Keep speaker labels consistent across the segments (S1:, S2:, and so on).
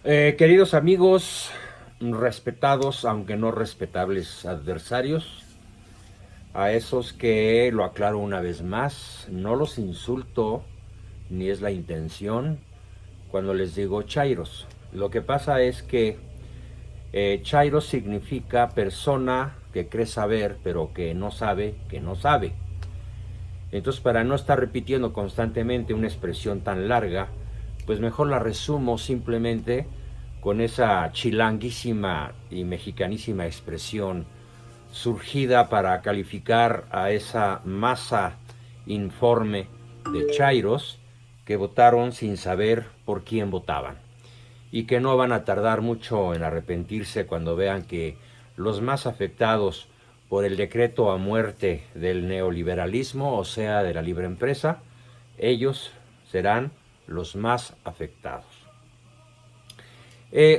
S1: Queridos amigos, respetados aunque no respetables adversarios, a esos que, lo aclaro una vez más, no los insulto ni es la intención cuando les digo chairos. Lo que pasa es que chairos significa persona que cree saber pero que no sabe que no sabe. Entonces, para no estar repitiendo constantemente una expresión tan larga, pues mejor la resumo simplemente con esa chilanguísima y mexicanísima expresión surgida para calificar a esa masa informe de chairos que votaron sin saber por quién votaban y que no van a tardar mucho en arrepentirse cuando vean que los más afectados por el decreto a muerte del neoliberalismo, o sea, de la libre empresa, ellos serán los más afectados.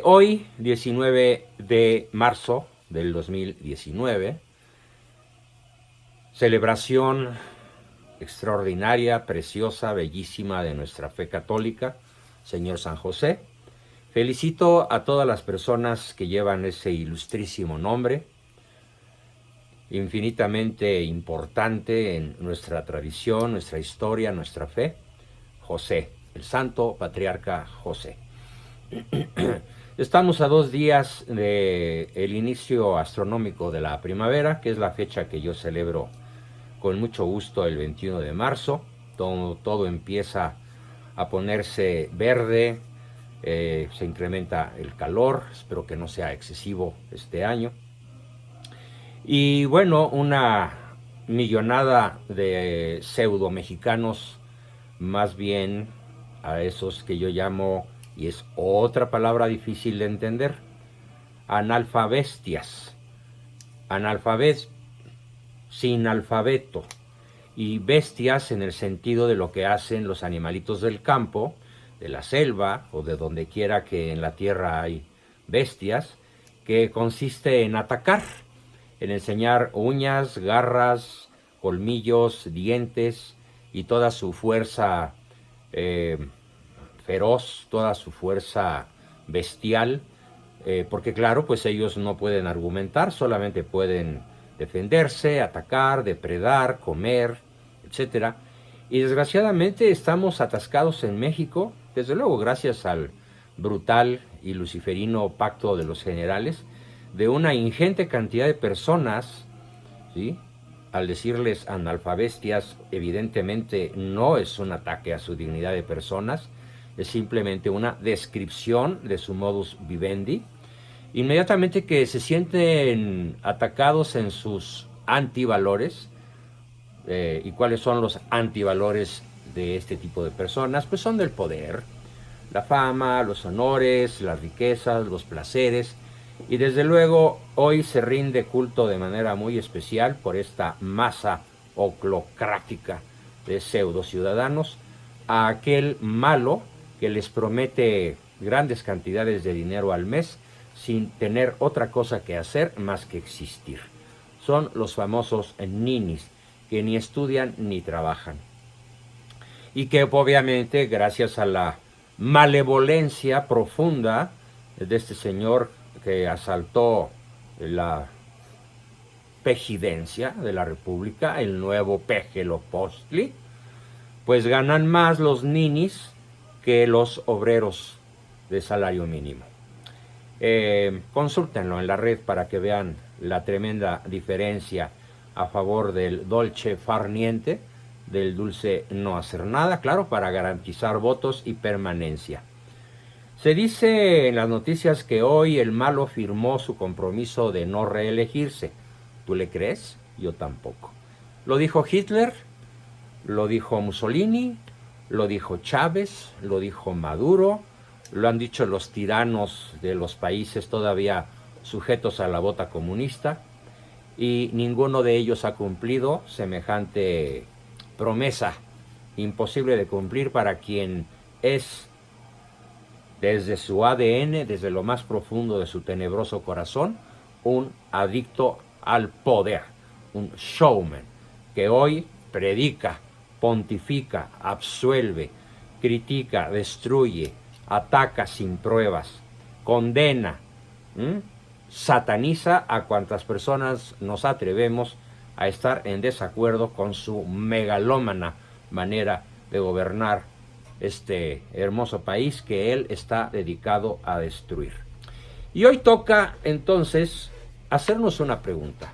S1: Hoy, 19 de marzo del 2019, celebración extraordinaria, preciosa, bellísima de nuestra fe católica, Señor San José. Felicito a todas las personas que llevan ese ilustrísimo nombre, infinitamente importante en nuestra tradición, nuestra historia, nuestra fe, José, el Santo Patriarca José. Estamos a 2 días del inicio astronómico de la primavera, que es la fecha que yo celebro con mucho gusto el 21 de marzo. Todo empieza a ponerse verde, se incrementa el calor, espero que no sea excesivo este año. Y bueno, una millonada de pseudo mexicanos, más bien a esos que yo llamo, y es otra palabra difícil de entender, analfabestias. Analfabet sin alfabeto y bestias en el sentido de lo que hacen los animalitos del campo, de la selva o de donde quiera que en la tierra hay bestias, que consiste en atacar, en enseñar uñas, garras, colmillos, dientes y toda su fuerza feroz, toda su fuerza bestial, porque claro, pues ellos no pueden argumentar, solamente pueden defenderse, atacar, depredar, comer, etcétera. Y desgraciadamente estamos atascados en México, desde luego gracias al brutal y luciferino pacto de los generales, de una ingente cantidad de personas, ¿sí? Al decirles analfabestias, evidentemente no es un ataque a su dignidad de personas, es simplemente una descripción de su modus vivendi. Inmediatamente que se sienten atacados en sus antivalores, ¿y cuáles son los antivalores de este tipo de personas? Pues son del poder, la fama, los honores, las riquezas, los placeres, y desde luego hoy se rinde culto de manera muy especial por esta masa oclocrática de pseudo ciudadanos a aquel malo que les promete grandes cantidades de dinero al mes sin tener otra cosa que hacer más que existir. Son los famosos ninis, que ni estudian ni trabajan. Y que obviamente, gracias a la malevolencia profunda de este señor que asaltó la pejidencia de la República, el nuevo Pejelopostli, pues ganan más los ninis que los obreros de salario mínimo. Consúltenlo en la red para que vean la tremenda diferencia a favor del dolce far niente, del dulce no hacer nada, claro, para garantizar votos y permanencia. Se dice en las noticias que hoy el malo firmó su compromiso de no reelegirse. ¿Tú le crees? Yo tampoco. Lo dijo Hitler, lo dijo Mussolini, lo dijo Chávez, lo dijo Maduro, lo han dicho los tiranos de los países todavía sujetos a la bota comunista, y ninguno de ellos ha cumplido semejante promesa imposible de cumplir para quien es, desde su ADN, desde lo más profundo de su tenebroso corazón, un adicto al poder, un showman, que hoy predica, pontifica, absuelve, critica, destruye, ataca sin pruebas, condena, sataniza a cuantas personas nos atrevemos a estar en desacuerdo con su megalómana manera de gobernar este hermoso país que él está dedicado a destruir. Y hoy toca entonces hacernos una pregunta.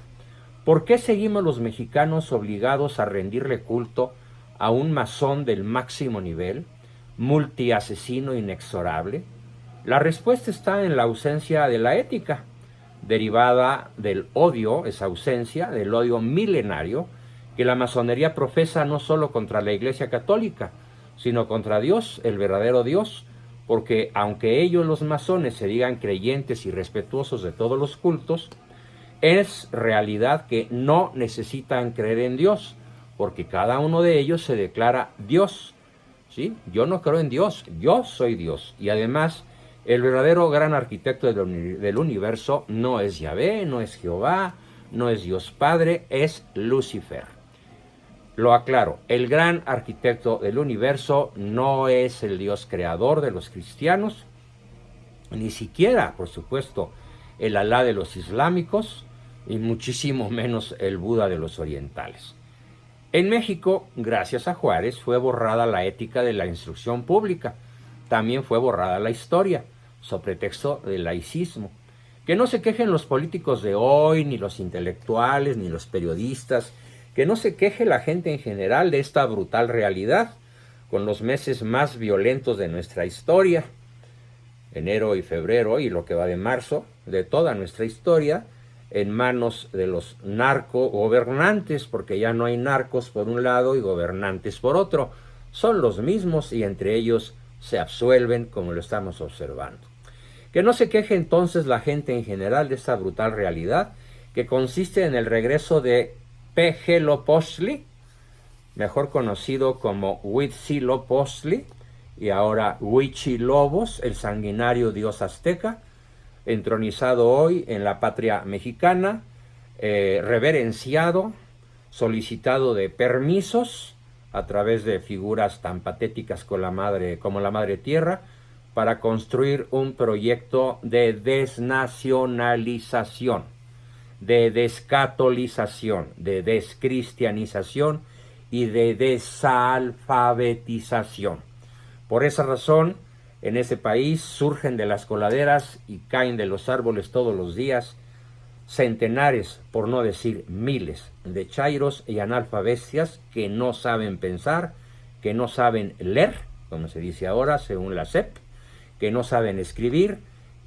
S1: ¿Por qué seguimos los mexicanos obligados a rendirle culto a un masón del máximo nivel, multiasesino inexorable? La respuesta está en la ausencia de la ética, derivada del odio, esa ausencia del odio milenario que la masonería profesa no solo contra la Iglesia Católica, sino contra Dios, el verdadero Dios, porque aunque ellos los masones se digan creyentes y respetuosos de todos los cultos, es realidad que no necesitan creer en Dios, porque cada uno de ellos se declara Dios, ¿sí? Yo no creo en Dios, yo soy Dios. Y además, el verdadero gran arquitecto del universo no es Yahvé, no es Jehová, no es Dios Padre, es Lucifer. Lo aclaro, el gran arquitecto del universo no es el Dios creador de los cristianos, ni siquiera, por supuesto, el Alá de los islámicos, y muchísimo menos el Buda de los orientales. En México, gracias a Juárez, fue borrada la ética de la instrucción pública. También fue borrada la historia, sobre pretexto del laicismo. Que no se quejen los políticos de hoy, ni los intelectuales, ni los periodistas, que no se queje la gente en general de esta brutal realidad, con los meses más violentos de nuestra historia, enero y febrero y lo que va de marzo, de toda nuestra historia, en manos de los narcogobernantes, porque ya no hay narcos por un lado y gobernantes por otro, son los mismos y entre ellos se absuelven como lo estamos observando. Que no se queje entonces la gente en general de esta brutal realidad que consiste en el regreso de Huitzilopochtli, mejor conocido como Huitzilopochtli, y ahora Huichilobos, el sanguinario dios azteca, entronizado hoy en la patria mexicana, reverenciado, solicitado de permisos a través de figuras tan patéticas como la Madre Tierra, para construir un proyecto de desnacionalización, de descatolización, de descristianización y de desalfabetización. Por esa razón, en ese país surgen de las coladeras y caen de los árboles todos los días centenares, por no decir miles, de chairos y analfabestias que no saben pensar, que no saben leer, como se dice ahora según la SEP, que no saben escribir,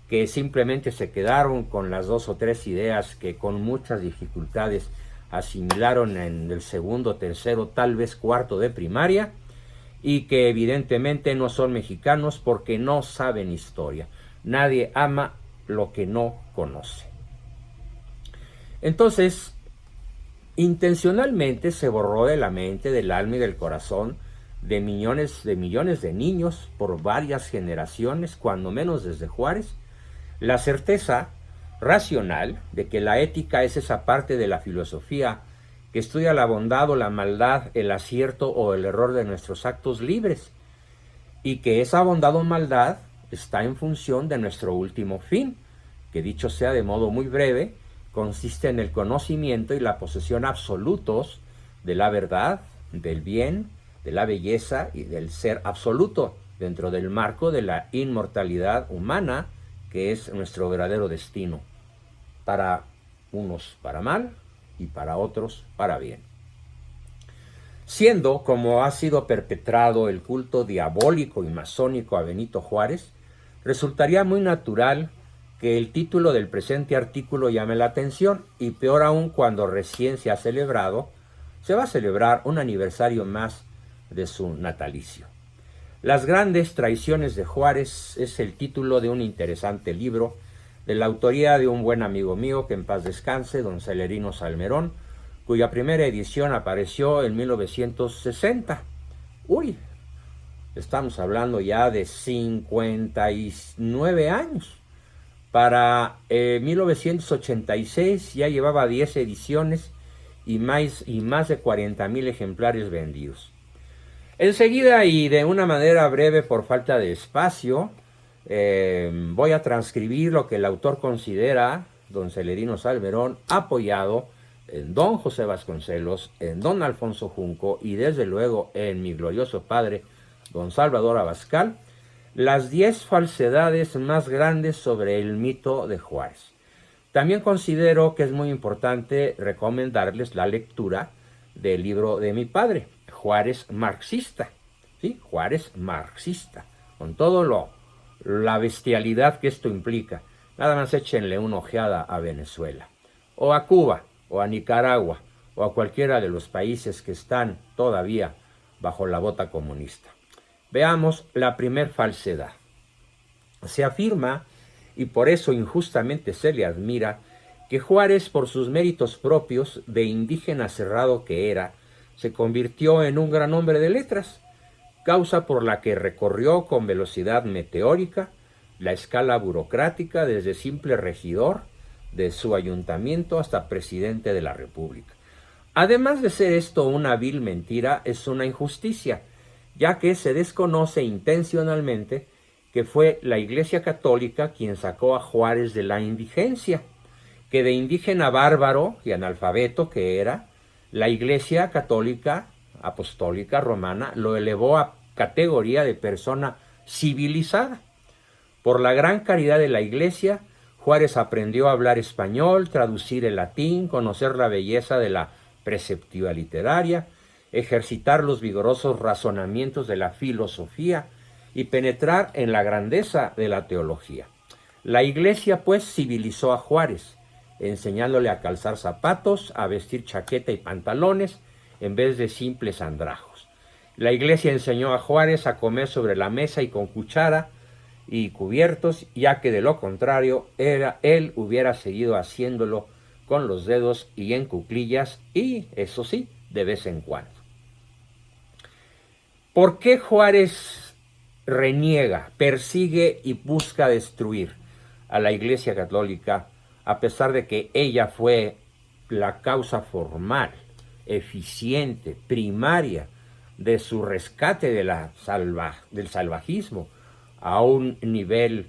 S1: que simplemente se quedaron con las 2 o 3 ideas que con muchas dificultades asimilaron en el segundo, tercero, tal vez cuarto de primaria, y que evidentemente no son mexicanos porque no saben historia. Nadie ama lo que no conoce. Entonces, intencionalmente se borró de la mente, del alma y del corazón de millones de niños por varias generaciones, cuando menos desde Juárez, la certeza racional de que la ética es esa parte de la filosofía que estudia la bondad o la maldad, el acierto o el error de nuestros actos libres, y que esa bondad o maldad está en función de nuestro último fin, que dicho sea de modo muy breve, consiste en el conocimiento y la posesión absolutos de la verdad, del bien, de la belleza y del ser absoluto, dentro del marco de la inmortalidad humana, que es nuestro verdadero destino, para unos para mal y para otros para bien. Siendo como ha sido perpetrado el culto diabólico y masónico a Benito Juárez, resultaría muy natural que el título del presente artículo llame la atención, y peor aún cuando recién se va a celebrar un aniversario más de su natalicio. Las grandes traiciones de Juárez es el título de un interesante libro de la autoría de un buen amigo mío, que en paz descanse, don Celerino Salmerón, cuya primera edición apareció en 1960. Estamos hablando ya de 59 años. Para 1986 ya llevaba 10 ediciones y más de 40,000 ejemplares vendidos. Enseguida, y de una manera breve por falta de espacio, Voy a transcribir lo que el autor considera, don Celerino Salmerón, apoyado en don José Vasconcelos, en don Alfonso Junco y desde luego en mi glorioso padre, don Salvador Abascal, las 10 falsedades más grandes sobre el mito de Juárez. También considero que es muy importante recomendarles la lectura del libro de mi padre, Juárez Marxista, ¿sí? Juárez Marxista, con todo la bestialidad que esto implica. Nada más échenle una ojeada a Venezuela, o a Cuba, o a Nicaragua, o a cualquiera de los países que están todavía bajo la bota comunista. Veamos la primer falsedad. Se afirma, y por eso injustamente se le admira, que Juárez, por sus méritos propios de indígena cerrado que era, se convirtió en un gran hombre de letras, causa por la que recorrió con velocidad meteórica la escala burocrática desde simple regidor de su ayuntamiento hasta presidente de la República. Además de ser esto una vil mentira, es una injusticia, ya que se desconoce intencionalmente que fue la Iglesia Católica quien sacó a Juárez de la indigencia, que de indígena bárbaro y analfabeto que era, la Iglesia Católica Apostólica Romana lo elevó a categoría de persona civilizada. Por la gran caridad de la Iglesia, Juárez aprendió a hablar español, traducir el latín, conocer la belleza de la preceptiva literaria, ejercitar los vigorosos razonamientos de la filosofía y penetrar en la grandeza de la teología. La Iglesia, pues, civilizó a Juárez, enseñándole a calzar zapatos, a vestir chaqueta y pantalones, en vez de simples andrajos. La Iglesia enseñó a Juárez a comer sobre la mesa y con cuchara y cubiertos, ya que de lo contrario él hubiera seguido haciéndolo con los dedos y en cuclillas, y eso sí, de vez en cuando. ¿Por qué Juárez reniega, persigue y busca destruir a la Iglesia Católica, a pesar de que ella fue la causa formal, eficiente, primaria de su rescate de del salvajismo a un nivel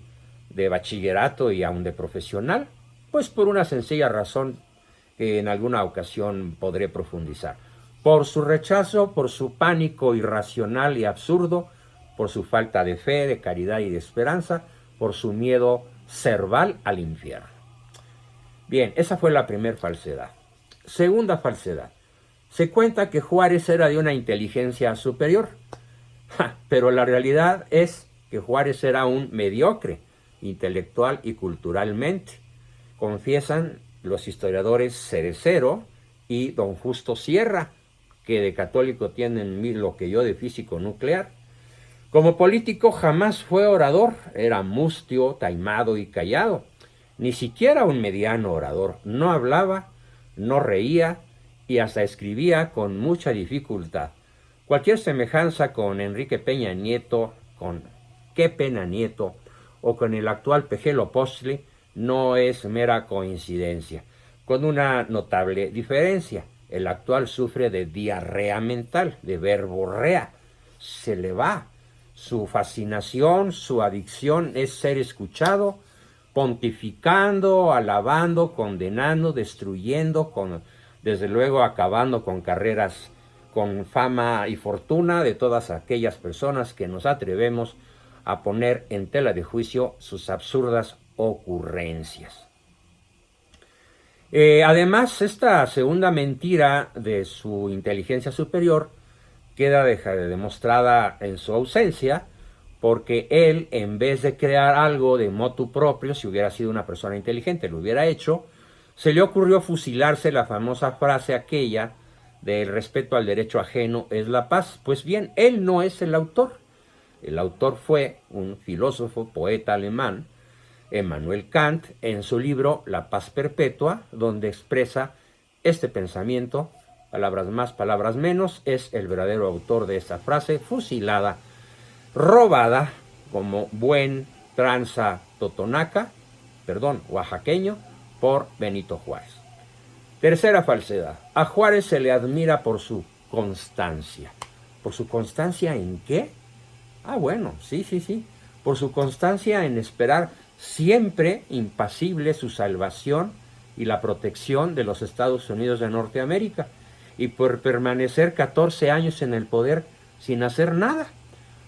S1: de bachillerato y aún de profesional? Pues por una sencilla razón que en alguna ocasión podré profundizar. Por su rechazo, por su pánico irracional y absurdo, por su falta de fe, de caridad y de esperanza, por su miedo cerval al infierno. Bien, esa fue la primera falsedad. Segunda falsedad. Se cuenta que Juárez era de una inteligencia superior, pero la realidad es que Juárez era un mediocre, intelectual y culturalmente. Confiesan los historiadores Cerecero y don Justo Sierra, que de católico tienen lo que yo de físico nuclear. Como político jamás fue orador, era mustio, taimado y callado. Ni siquiera un mediano orador. No hablaba, no reía y hasta escribía con mucha dificultad. Cualquier semejanza con Enrique Peña Nieto, con Qué Pena Nieto o con el actual Pejelo Postli no es mera coincidencia, con una notable diferencia. El actual sufre de diarrea mental, de verborrea. Se le va. Su fascinación, su adicción es ser escuchado, pontificando, alabando, condenando, destruyendo, desde luego acabando con carreras, con fama y fortuna de todas aquellas personas que nos atrevemos a poner en tela de juicio sus absurdas ocurrencias. Además, esta segunda mentira de su inteligencia superior queda demostrada en su ausencia, porque él, en vez de crear algo de motu propio, si hubiera sido una persona inteligente, lo hubiera hecho, se le ocurrió fusilarse la famosa frase aquella del respeto al derecho ajeno es la paz. Pues bien, él no es el autor. El autor fue un filósofo, poeta alemán, Emmanuel Kant, en su libro La Paz Perpetua, donde expresa este pensamiento, palabras más, palabras menos, es el verdadero autor de esta frase, fusilada, robada como buen tranza oaxaqueño, por Benito Juárez. Tercera falsedad. A Juárez se le admira por su constancia. ¿Por su constancia en qué? Ah, bueno, sí. por su constancia en esperar siempre impasible su salvación y la protección de los Estados Unidos de Norteamérica, y por permanecer 14 años en el poder sin hacer nada.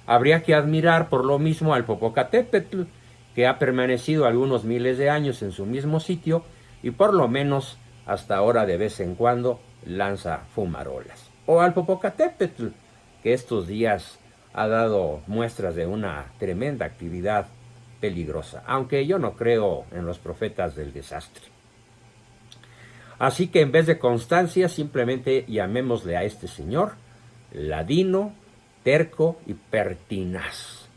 S1: Habría que admirar por lo mismo al Popocatépetl, que ha permanecido algunos miles de años en su mismo sitio y por lo menos hasta ahora de vez en cuando lanza fumarolas. O al Popocatépetl, que estos días ha dado muestras de una tremenda actividad peligrosa, aunque yo no creo en los profetas del desastre. Así que en vez de constancia, simplemente llamémosle a este señor ladino, terco y pertinaz.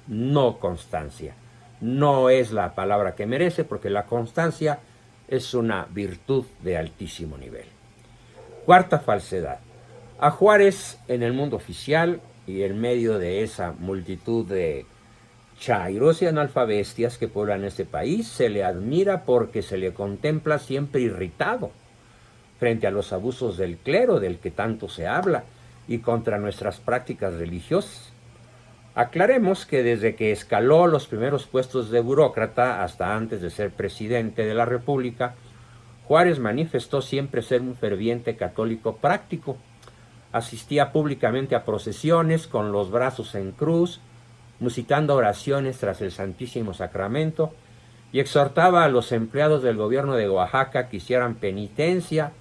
S1: No constancia. No es la palabra que merece, porque la constancia es una virtud de altísimo nivel. Cuarta falsedad. A Juárez, en el mundo oficial y en medio de esa multitud de chairos y analfabestias que pueblan este país, se le admira porque se le contempla siempre irritado frente a los abusos del clero del que tanto se habla y contra nuestras prácticas religiosas. Aclaremos que desde que escaló los primeros puestos de burócrata hasta antes de ser presidente de la República, Juárez manifestó siempre ser un ferviente católico práctico. Asistía públicamente a procesiones con los brazos en cruz, musitando oraciones tras el Santísimo Sacramento, y exhortaba a los empleados del gobierno de Oaxaca que hicieran penitencia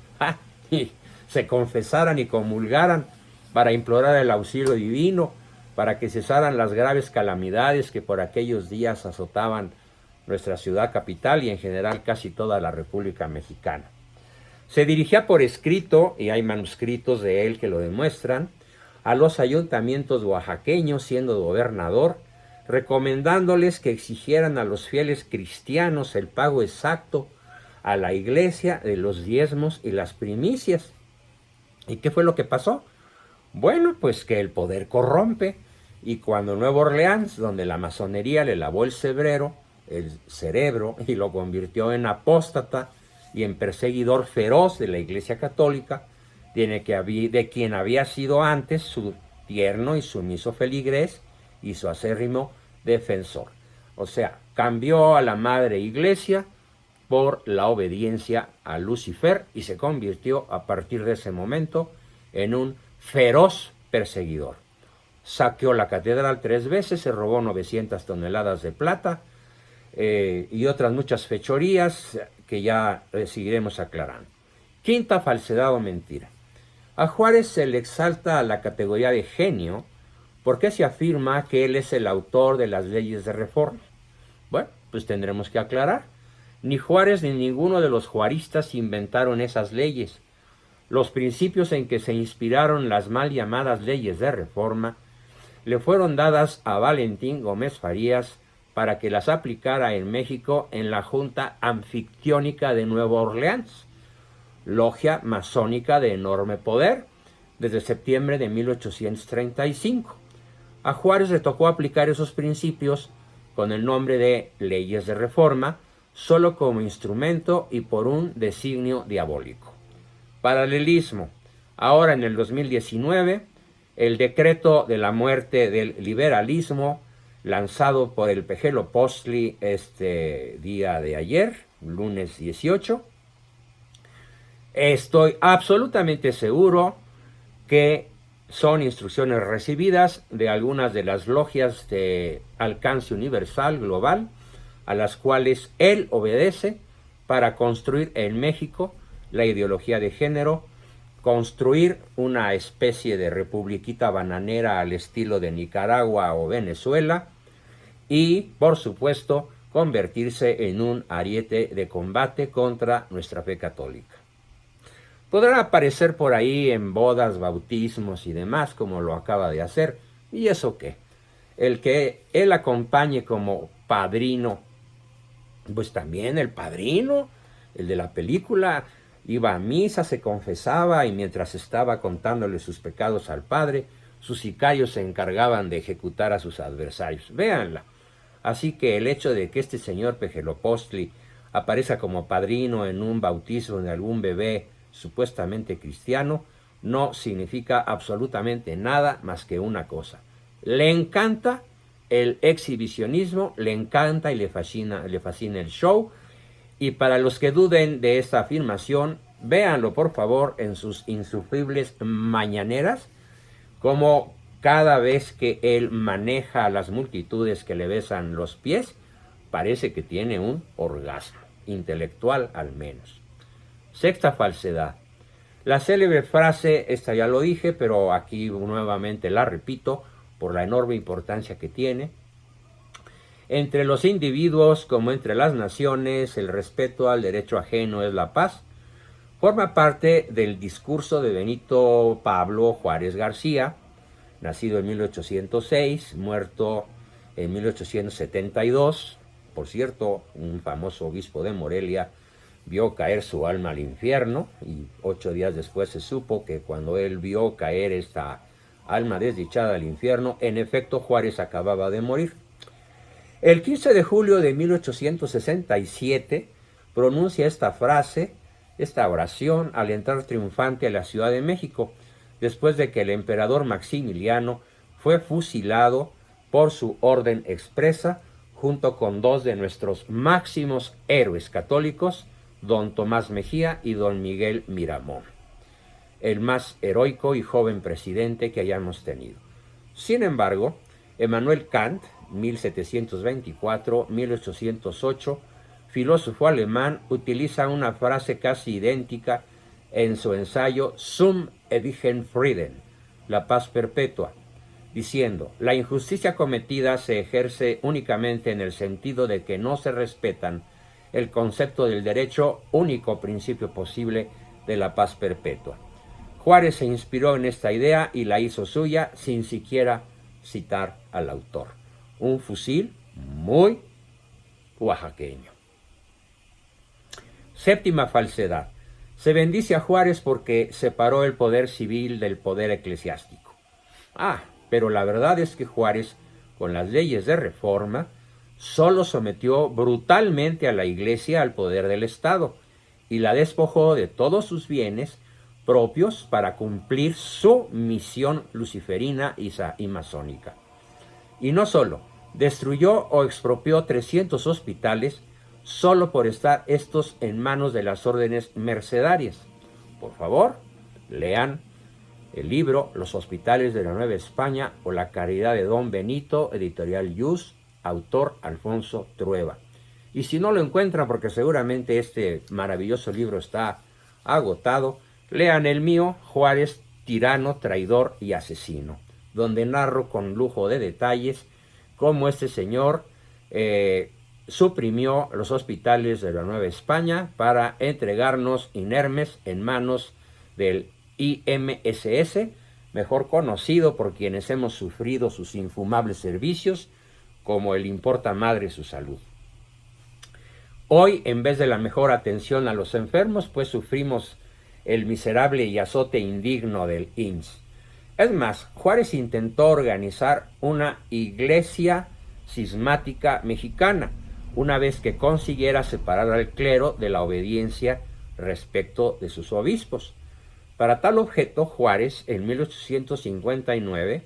S1: y se confesaran y comulgaran para implorar el auxilio divino, para que cesaran las graves calamidades que por aquellos días azotaban nuestra ciudad capital y en general casi toda la República Mexicana. Se dirigía por escrito, y hay manuscritos de él que lo demuestran, a los ayuntamientos oaxaqueños siendo gobernador, recomendándoles que exigieran a los fieles cristianos el pago exacto a la iglesia de los diezmos y las primicias. ¿Y qué fue lo que pasó? Bueno, pues que el poder corrompe, y cuando Nueva Orleans, donde la masonería le lavó el cerebro y lo convirtió en apóstata y en perseguidor feroz de la Iglesia Católica, de quien había sido antes su tierno y sumiso feligrés y su acérrimo defensor. O sea, cambió a la madre Iglesia por la obediencia a Lucifer y se convirtió a partir de ese momento en un feroz perseguidor. Saqueó la catedral 3 veces, se robó 900 toneladas de plata y otras muchas fechorías que ya seguiremos aclarando. Quinta falsedad o mentira. A Juárez se le exalta a la categoría de genio porque se afirma que él es el autor de las leyes de reforma. Bueno, pues tendremos que aclarar. Ni Juárez ni ninguno de los juaristas inventaron esas leyes. Los principios en que se inspiraron las mal llamadas leyes de reforma le fueron dadas a Valentín Gómez Farías para que las aplicara en México en la Junta Anfictiónica de Nueva Orleans, logia masónica de enorme poder, desde septiembre de 1835. A Juárez le tocó aplicar esos principios con el nombre de leyes de reforma, solo como instrumento y por un designio diabólico. Paralelismo. Ahora en el 2019, el decreto de la muerte del liberalismo lanzado por el Pejelopostli este día de ayer, lunes 18, estoy absolutamente seguro que son instrucciones recibidas de algunas de las logias de alcance universal, global, a las cuales él obedece para construir en México la ideología de género, construir una especie de republiquita bananera al estilo de Nicaragua o Venezuela y, por supuesto, convertirse en un ariete de combate contra nuestra fe católica. Podrá aparecer por ahí en bodas, bautismos y demás, como lo acaba de hacer. ¿Y eso qué? El que él acompañe como padrino, pues también el padrino, el de la película, iba a misa, se confesaba y mientras estaba contándole sus pecados al Padre, sus sicarios se encargaban de ejecutar a sus adversarios. Véanla. Así que el hecho de que este señor Pejelopostli aparezca como padrino en un bautismo de algún bebé supuestamente cristiano no significa absolutamente nada más que una cosa. Le encanta el exhibicionismo, le encanta y le fascina el show. Y para los que duden de esta afirmación, véanlo por favor en sus insufribles mañaneras, como cada vez que él maneja a las multitudes que le besan los pies, parece que tiene un orgasmo, intelectual al menos. Sexta falsedad. La célebre frase, esta ya lo dije, pero aquí nuevamente la repito por la enorme importancia que tiene. Entre los individuos como entre las naciones, el respeto al derecho ajeno es la paz. Forma parte del discurso de Benito Pablo Juárez García, nacido en 1806, muerto en 1872. Por cierto, un famoso obispo de Morelia vio caer su alma al infierno y 8 días después se supo que cuando él vio caer esta alma desdichada al infierno, en efecto Juárez acababa de morir. El 15 de julio de 1867 pronuncia esta frase, esta oración, al entrar triunfante a la Ciudad de México, después de que el emperador Maximiliano fue fusilado por su orden expresa, junto con 2 de nuestros máximos héroes católicos, don Tomás Mejía y don Miguel Miramón, el más heroico y joven presidente que hayamos tenido. Sin embargo, Emmanuel Kant, 1724-1808, filósofo alemán, utiliza una frase casi idéntica en su ensayo Zum ewigen Frieden, la paz perpetua, diciendo: la injusticia cometida se ejerce únicamente en el sentido de que no se respetan el concepto del derecho, único principio posible de la paz perpetua. Juárez se inspiró en esta idea y la hizo suya sin siquiera citar al autor. Un fusil muy oaxaqueño. Séptima falsedad. Se bendice a Juárez porque separó el poder civil del poder eclesiástico. Pero la verdad es que Juárez, con las leyes de reforma, solo sometió brutalmente a la Iglesia al poder del Estado y la despojó de todos sus bienes propios para cumplir su misión luciferina y masónica. Y no solo, destruyó o expropió 300 hospitales solo por estar estos en manos de las órdenes mercedarias. Por favor, lean el libro Los Hospitales de la Nueva España o La Caridad de Don Benito, editorial Yus, autor Alfonso Trueba. Y si no lo encuentran, porque seguramente este maravilloso libro está agotado, lean el mío, Juárez, tirano, traidor y asesino, donde narro con lujo de detalles cómo este señor suprimió los hospitales de la Nueva España para entregarnos inermes en manos del IMSS, mejor conocido por quienes hemos sufrido sus infumables servicios, como el importa madre su salud. Hoy, en vez de la mejor atención a los enfermos, pues sufrimos el miserable y azote indigno del IMSS. Es más, Juárez intentó organizar una iglesia cismática mexicana, una vez que consiguiera separar al clero de la obediencia respecto de sus obispos. Para tal objeto, Juárez, en 1859,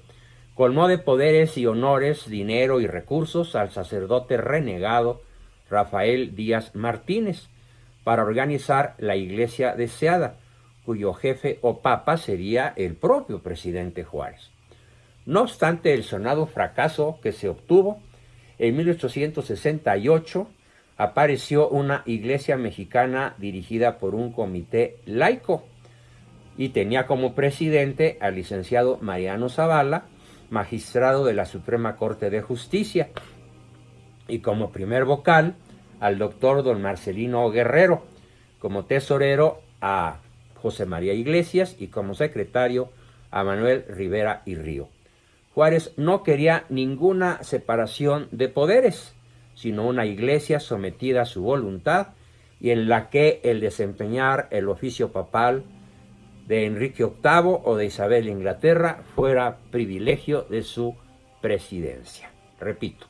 S1: colmó de poderes y honores, dinero y recursos al sacerdote renegado Rafael Díaz Martínez para organizar la iglesia deseada, cuyo jefe o papa sería el propio presidente Juárez. No obstante el sonado fracaso que se obtuvo, en 1868 apareció una iglesia mexicana dirigida por un comité laico y tenía como presidente al licenciado Mariano Zavala, magistrado de la Suprema Corte de Justicia, y como primer vocal al doctor don Marcelino Guerrero, como tesorero a José María Iglesias y como secretario a Manuel Rivera y Río. Juárez no quería ninguna separación de poderes, sino una iglesia sometida a su voluntad y en la que el desempeñar el oficio papal de Enrique VIII o de Isabel de Inglaterra fuera privilegio de su presidencia. Repito,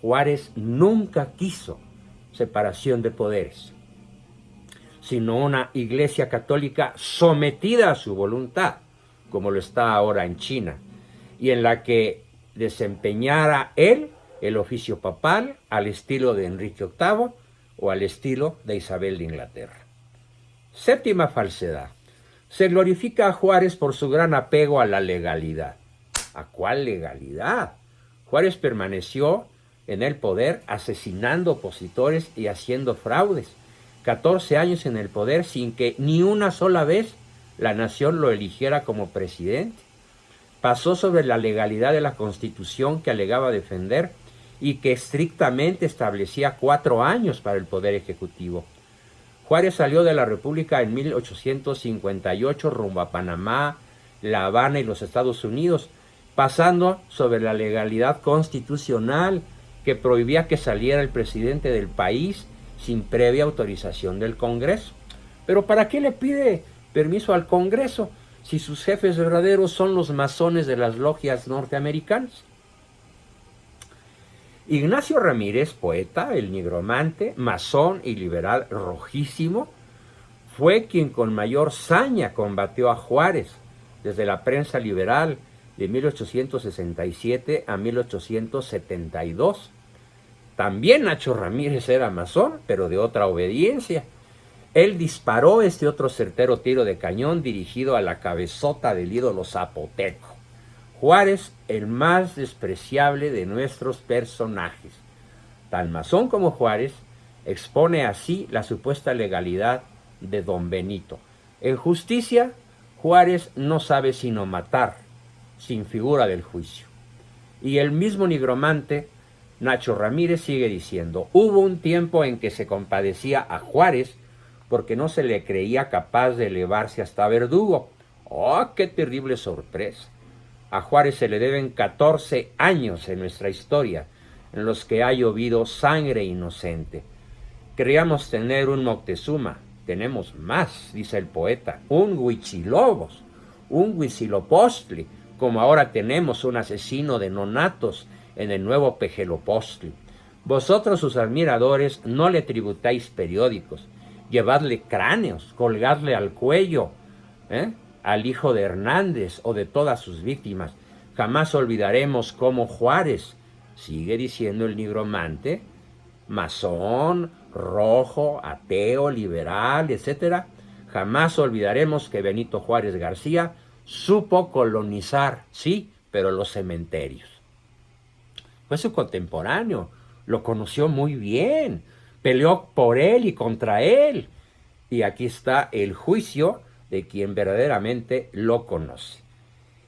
S1: Juárez nunca quiso separación de poderes, sino una iglesia católica sometida a su voluntad, como lo está ahora en China, y en la que desempeñara él el oficio papal al estilo de Enrique VIII o al estilo de Isabel de Inglaterra. Séptima falsedad. Se glorifica a Juárez por su gran apego a la legalidad. ¿A cuál legalidad? Juárez permaneció en el poder asesinando opositores y haciendo fraudes. 14 años en el poder sin que ni una sola vez la nación lo eligiera como presidente. Pasó sobre la legalidad de la Constitución que alegaba defender y que estrictamente establecía 4 años para el Poder Ejecutivo. Juárez salió de la República en 1858 rumbo a Panamá, La Habana y los Estados Unidos, pasando sobre la legalidad constitucional que prohibía que saliera el presidente del país sin previa autorización del Congreso. Pero ¿para qué le pide permiso al Congreso si sus jefes verdaderos son los masones de las logias norteamericanas? Ignacio Ramírez, poeta, el nigromante, masón y liberal rojísimo, fue quien con mayor saña combatió a Juárez desde la prensa liberal de 1867 a 1872. También Nacho Ramírez era masón, pero de otra obediencia. Él disparó este otro certero tiro de cañón dirigido a la cabezota del ídolo zapoteco. Juárez, el más despreciable de nuestros personajes. Tan masón como Juárez, expone así la supuesta legalidad de Don Benito. En justicia, Juárez no sabe sino matar, sin figura del juicio. Y el mismo nigromante, Nacho Ramírez, sigue diciendo: hubo un tiempo en que se compadecía a Juárez porque no se le creía capaz de elevarse hasta verdugo. ¡Oh, qué terrible sorpresa! A Juárez se le deben 14 años en nuestra historia, en los que ha llovido sangre inocente. Creíamos tener un Moctezuma, tenemos más, dice el poeta, un Huichilobos, un Huitzilopochtli, como ahora tenemos un asesino de nonatos en el nuevo Pejelopostli. Vosotros, sus admiradores, no le tributáis periódicos, llevadle cráneos, colgadle al cuello, al hijo de Hernández o de todas sus víctimas. Jamás olvidaremos cómo Juárez, sigue diciendo el nigromante, masón, rojo, ateo, liberal, etc. Jamás olvidaremos que Benito Juárez García supo colonizar, sí, pero los cementerios. Fue su contemporáneo, lo conoció muy bien, peleó por él y contra él. Y aquí está el juicio de quien verdaderamente lo conoce.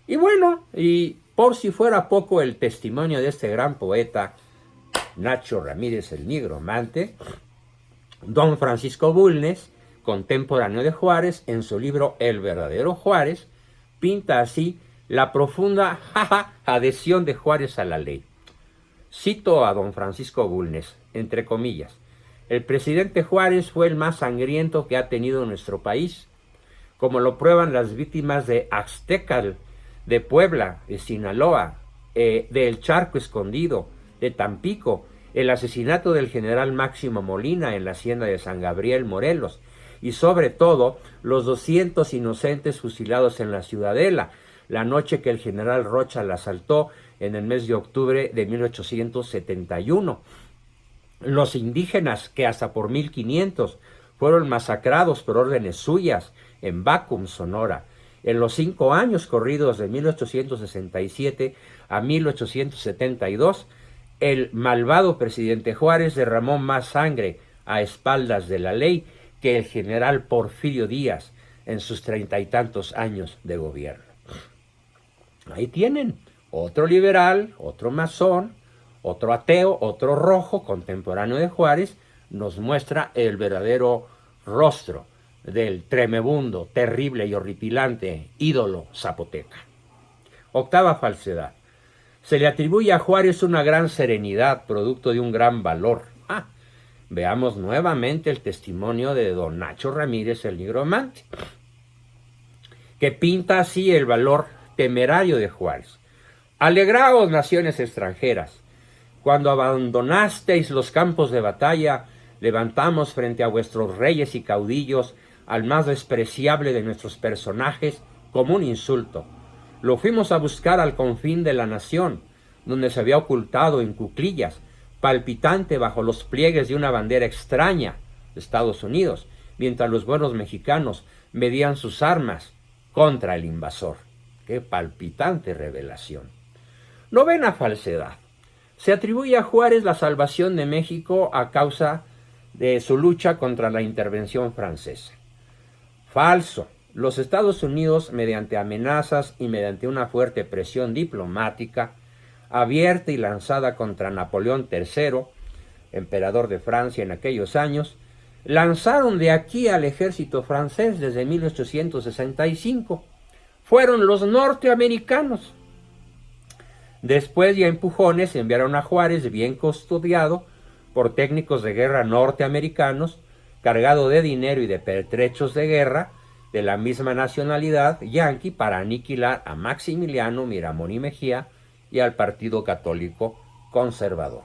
S1: Y bueno, y por si fuera poco el testimonio de este gran poeta, Nacho Ramírez el nigromante, don Francisco Bulnes, contemporáneo de Juárez, en su libro El verdadero Juárez, pinta así la profunda adhesión de Juárez a la ley. Cito a don Francisco Bulnes, entre comillas: el presidente Juárez fue el más sangriento que ha tenido nuestro país, como lo prueban las víctimas de Axtecal, de Puebla, de Sinaloa, del Charco Escondido, de Tampico, el asesinato del general Máximo Molina en la hacienda de San Gabriel, Morelos, y sobre todo los 200 inocentes fusilados en la Ciudadela, la noche que el general Rocha la asaltó en el mes de octubre de 1871. Los indígenas que hasta por 1500 fueron masacrados por órdenes suyas en Bacum, Sonora. En los 5 años corridos de 1867 a 1872, el malvado presidente Juárez derramó más sangre a espaldas de la ley que el general Porfirio Díaz en sus 30 y tantos años de gobierno. Ahí tienen, otro liberal, otro masón, otro ateo, otro rojo, contemporáneo de Juárez, nos muestra el verdadero rostro del tremebundo, terrible y horripilante ídolo zapoteca. Octava falsedad. Se le atribuye a Juárez una gran serenidad, producto de un gran valor. Veamos nuevamente el testimonio de don Nacho Ramírez el nigromante, que pinta así el valor temerario de Juárez. Alegraos, naciones extranjeras, cuando abandonasteis los campos de batalla, levantamos frente a vuestros reyes y caudillos al más despreciable de nuestros personajes como un insulto. Lo fuimos a buscar al confín de la nación, donde se había ocultado en cuclillas, palpitante bajo los pliegues de una bandera extraña de Estados Unidos, mientras los buenos mexicanos medían sus armas contra el invasor. ¡Qué palpitante revelación! Novena falsedad. Se atribuye a Juárez la salvación de México a causa de su lucha contra la intervención francesa. Falso. Los Estados Unidos, mediante amenazas y mediante una fuerte presión diplomática, abierta y lanzada contra Napoleón III, emperador de Francia en aquellos años, lanzaron de aquí al ejército francés desde 1865. Fueron los norteamericanos. Después, ya empujones, enviaron a Juárez, bien custodiado por técnicos de guerra norteamericanos, cargado de dinero y de pertrechos de guerra de la misma nacionalidad yanqui, para aniquilar a Maximiliano, Miramón y Mejía y al Partido Católico Conservador.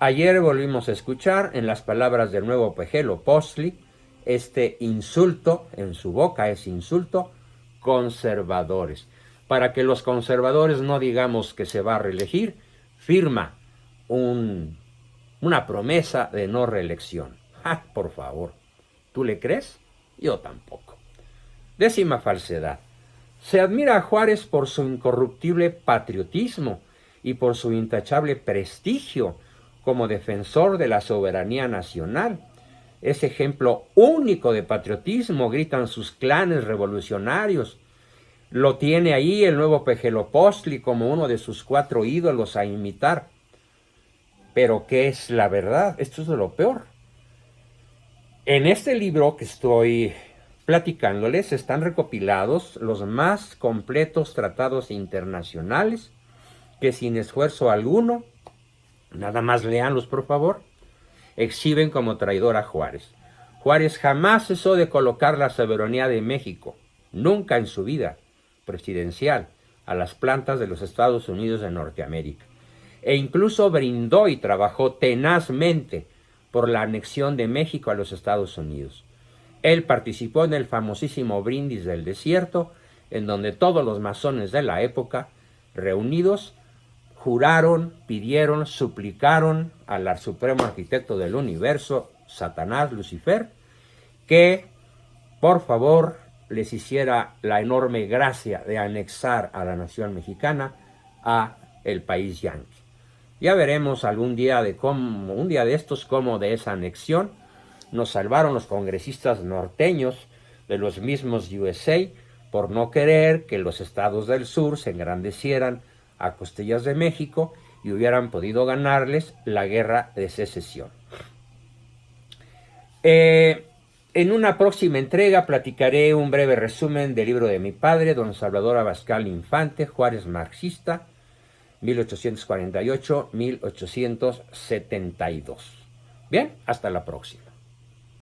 S1: Ayer volvimos a escuchar en las palabras del nuevo Pejelo Postli este insulto, en su boca es insulto, conservadores. Para que los conservadores no digamos que se va a reelegir, firma una promesa de no reelección. ¡Ja, por favor! ¿Tú le crees? Yo tampoco. Décima falsedad. Se admira a Juárez por su incorruptible patriotismo y por su intachable prestigio como defensor de la soberanía nacional. Ese ejemplo único de patriotismo, gritan sus clanes revolucionarios. Lo tiene ahí el nuevo Pejelo Postli como uno de sus 4 ídolos a imitar. Pero ¿qué es la verdad? Esto es de lo peor. En este libro que estoy platicándoles están recopilados los más completos tratados internacionales que sin esfuerzo alguno, nada más léanlos por favor, exhiben como traidor a Juárez. Juárez jamás cesó de colocar la soberanía de México, nunca en su vida presidencial, a las plantas de los Estados Unidos de Norteamérica, e incluso brindó y trabajó tenazmente por la anexión de México a los Estados Unidos. Él participó en el famosísimo Brindis del Desierto, en donde todos los masones de la época, reunidos, juraron, pidieron, suplicaron al supremo arquitecto del universo, Satanás, Lucifer, que por favor les hiciera la enorme gracia de anexar a la nación mexicana a el país yanqui. Ya veremos un día de estos cómo de esa anexión nos salvaron los congresistas norteños de los mismos USA por no querer que los estados del sur se engrandecieran a costillas de México y hubieran podido ganarles la guerra de secesión. En una próxima entrega platicaré un breve resumen del libro de mi padre, don Salvador Abascal Infante, Juárez marxista, 1848-1872. Bien, hasta la próxima.